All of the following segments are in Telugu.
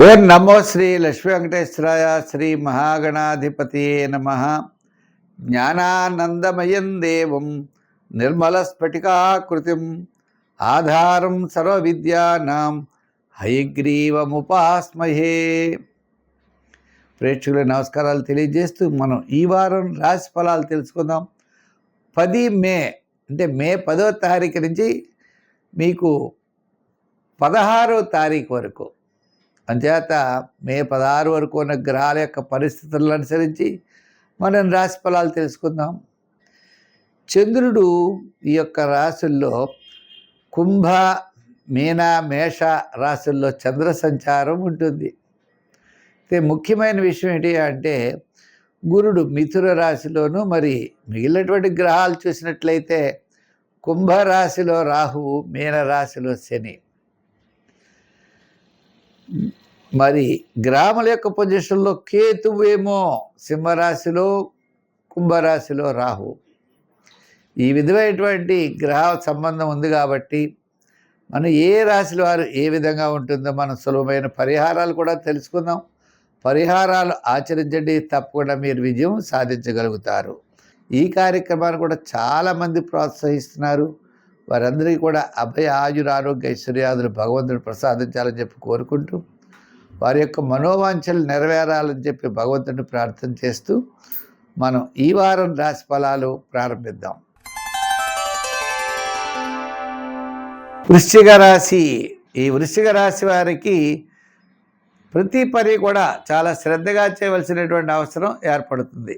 ఓం నమో శ్రీ లక్ష్మీ వెంకటేశ్వరాయ. శ్రీ మహాగణాధిపతియే నమః. జ్ఞానానందమయం దేవం నిర్మలస్ఫటికాకృతిం ఆధారం సర్వవిద్యానాం హయగ్రీవముపాస్మహే. ప్రేక్షకుల నమస్కారాలు తెలియజేస్తూ మనం ఈ వారం రాశి ఫలాలు తెలుసుకుందాం. 10 మే అంటే మే 10వ తారీఖు నుంచి మీకు 16వ తారీఖు వరకు, అంచేత మే 16 వరకు ఉన్న గ్రహాల యొక్క పరిస్థితులను అనుసరించి మనం రాశి ఫలాలు తెలుసుకుందాం. చంద్రుడు ఈ యొక్క రాశుల్లో కుంభ, మీన, మేష రాశుల్లో చంద్ర సంచారం ఉంటుంది. అయితే ముఖ్యమైన విషయం ఏంటి అంటే గురుడు మిథున రాశిలోను, మరి మిగిలినటువంటి గ్రహాలు చూసినట్లయితే కుంభరాశిలో రాహువు, మీన రాశిలో శని. మరి గ్రహముల యొక్క పొజిషన్లో కేతువేమో సింహరాశిలో, కుంభరాశిలో రాహు. ఈ విధమైనటువంటి గ్రహ సంబంధం ఉంది కాబట్టి మనం ఏ రాశిలో వారు ఏ విధంగా ఉంటుందో మనం సులభమైన పరిహారాలు కూడా తెలుసుకుందాం. పరిహారాలు ఆచరించండి, తప్పకుండా మీరు విజయం సాధించగలుగుతారు. ఈ కార్యక్రమాన్ని కూడా చాలామంది ప్రోత్సహిస్తున్నారు. వారందరికీ కూడా అభయ ఆయుర ఆరోగ్య ఐశ్వర్యాదులు భగవంతుడు ప్రసాదించాలని చెప్పి కోరుకుంటూ, వారి యొక్క మనోవాంఛలు నెరవేరాలని చెప్పి భగవంతుడిని ప్రార్థన చేస్తూ మనం ఈ వారం రాశి ఫలాలు ప్రారంభిద్దాం. వృశ్చిక రాశి. ఈ వృశ్చిక రాశి వారికి ప్రతి పని కూడా చాలా శ్రద్ధగా చేయవలసినటువంటి అవసరం ఏర్పడుతుంది.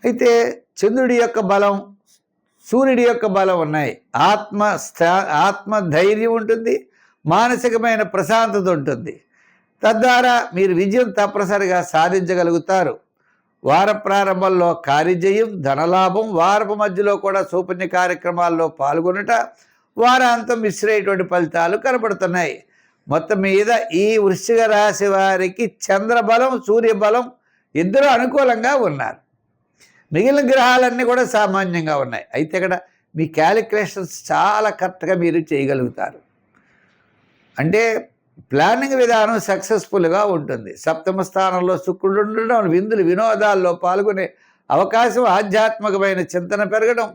అయితే చంద్రుడి యొక్క బలం, సూర్యుడి యొక్క బలం ఉన్నాయి. ఆత్మ ధైర్యం ఉంటుంది, మానసికమైన ప్రశాంతత ఉంటుంది. తద్వారా మీరు విజయం తప్పనిసరిగా సాధించగలుగుతారు. వార ప్రారంభంలో కార్యజయం, ధనలాభం, వారపు మధ్యలో కూడా సూపన్య కార్యక్రమాల్లో పాల్గొనట, వారాంతం మిశ్రమైనటువంటి ఫలితాలు కనబడుతున్నాయి. మొత్తం మీద ఈ వృశ్చిక రాశి వారికి చంద్రబలం, సూర్యబలం ఇద్దరు అనుకూలంగా ఉన్నారు. మిగిలిన గ్రహాలన్నీ కూడా సామాన్యంగా ఉన్నాయి. అయితే ఇక్కడ మీ క్యాలిక్యులేషన్స్ చాలా కరెక్ట్గా మీరు చేయగలుగుతారు. అంటే ప్లానింగ్ విధానం సక్సెస్ఫుల్గా ఉంటుంది. సప్తమ స్థానంలో శుక్రుడు ఉండడం, విందులు వినోదాల్లో పాల్గొనే అవకాశం, ఆధ్యాత్మికమైన చింతన పెరగడం,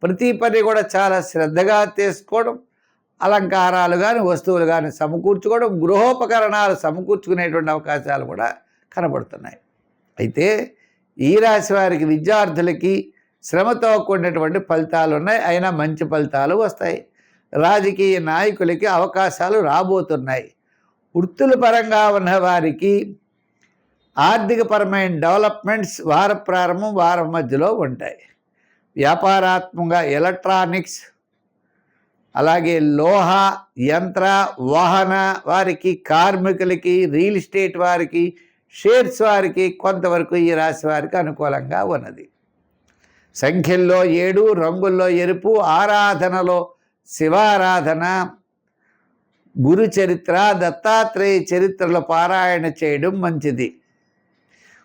ప్రతి పని కూడా చాలా శ్రద్ధగా చేసుకోవడం, అలంకారాలు కానీ వస్తువులు కానీ సమకూర్చుకోవడం, గృహోపకరణాలు సమకూర్చుకునేటువంటి అవకాశాలు కూడా కనబడుతున్నాయి. అయితే ఈ రాశి వారికి విద్యార్థులకి శ్రమతో కూడినటువంటి ఫలితాలు ఉన్నాయి, అయినా మంచి ఫలితాలు వస్తాయి. రాజకీయ నాయకులకి అవకాశాలు రాబోతున్నాయి. వృత్తుల పరంగా ఉన్న వారికి ఆర్థికపరమైన డెవలప్మెంట్స్ వార ప్రారంభం, వారం మధ్యలో ఉంటాయి. వ్యాపారాత్మకంగా ఎలక్ట్రానిక్స్, అలాగే లోహ, యంత్ర, వాహన వారికి, కార్మికులకి, రియల్ ఎస్టేట్ వారికి, షేర్స్ వారికి కొంతవరకు ఈ రాశి వారికి అనుకూలంగా ఉన్నది. సంఖ్యల్లో 7, రంగుల్లో ఎరుపు, ఆరాధనలో శివారాధన, గురు చరిత్ర, దత్తాత్రేయ చరిత్రలో పారాయణ చేయడం మంచిది.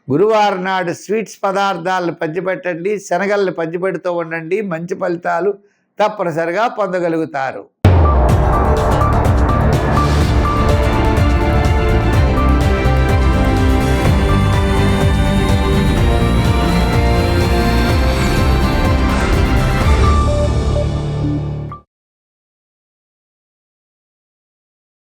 గురువారం నాడు స్వీట్స్ పదార్థాలను పంచిపెట్టండి, శనగల్ని పంచిపెడుతూ ఉండండి. మంచి ఫలితాలు తప్పనిసరిగా పొందగలుగుతారు.